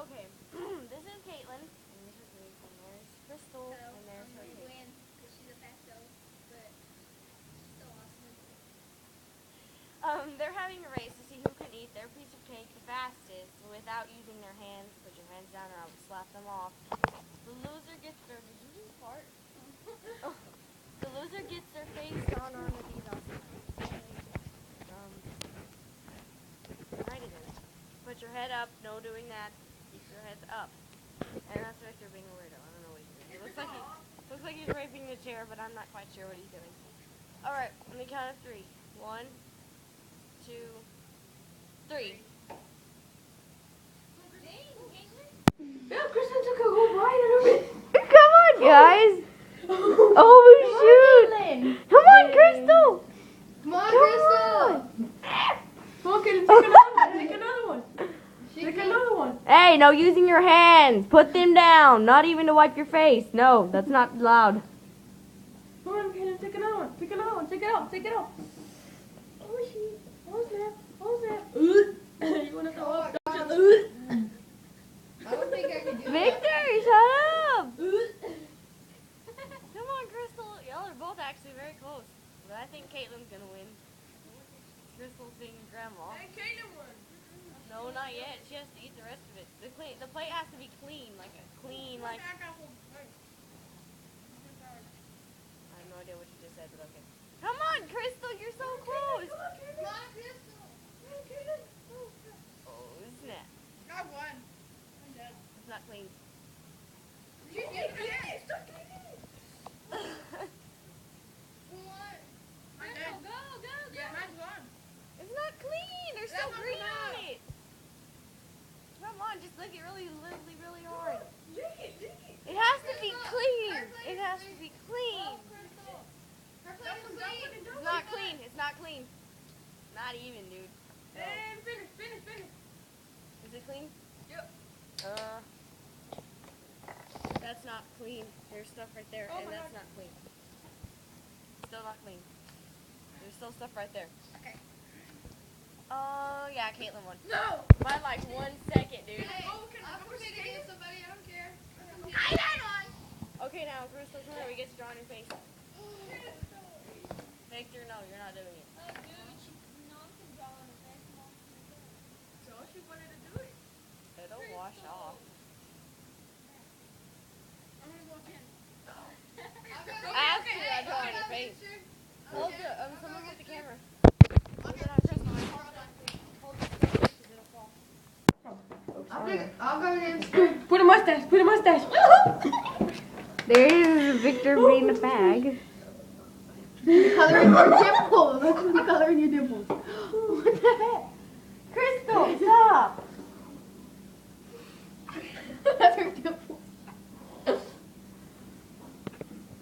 Okay, this is Caitlyn, and this is me, and there's Crystal, and there's her She's Kate. because she's a fat girl, but she's still awesome. They're having a race to see who can eat their piece of cake the fastest without using their hands. Put your hands down or I will slap them off. The loser gets their... Did you just fart? Oh. The loser gets their face on one of these awesome right it is. Put your head up. No doing that. Keep your head up. And that's Victor being a weirdo. I don't know what he's doing. It looks like he's raping the chair, but I'm not quite sure what he's doing. Alright, on the count of 3. 1, 2, 3. Yeah, Kristen took a whole bite out of it. Come on, guys. Oh, shoot. Come on, Crystal. Come on, Crystal. Okay, take another one. Take another one. Take another one. Hey, no using your hands. Put them down. Not even to wipe your face. No, that's not allowed. Come on, Kaden, take another one. Take another one. Take it out. Take it out. Oh, shit. Oh, snap. Oh, snap. You want to throw up? Don't you? I don't think I can do Victor, shut up. Come on, Crystal. Y'all are both actually very close. But I think Caitlyn's going to win. Crystal's being a grandma. Hey, Kaden won. No, not yet. She has to eat the rest of it. The plate has to be clean, like a clean, like... I have no idea what you just said, but okay. Come on, Crystal, you're so close. Come on, Crystal. Oh, snap. I won. I'm dead. It's not clean. You did it. Stop cleaning it. What? Crystal, go. Yeah, mine's gone. It's not clean. There's still green on it. Come on, just lick it really hard. It has to be clean. It has to be clean. Her plate is clean. It's not clean. It's not clean. Not even, dude. No. And finish. Is it clean? Yep. That's not clean. There's stuff right there, and that's not clean. Still not clean. There's still stuff right there. Okay. Oh, yeah, Caitlyn won. No. By like 1 second, dude. Hey, I'm competing against somebody. I don't care. Okay, now, Crystal, come here. We get to draw on your face. Victor, no, you're not doing it. So she wanted to do it. It'll wash off. I'm gonna walk in. After I draw on your face. Hold the, someone get the camera. Hold it on Crystal. Hold it, because it'll fall. I'll go against. Put a mustache. There's Victor being a fag. Coloring your dimples. That's what you coloring your dimples.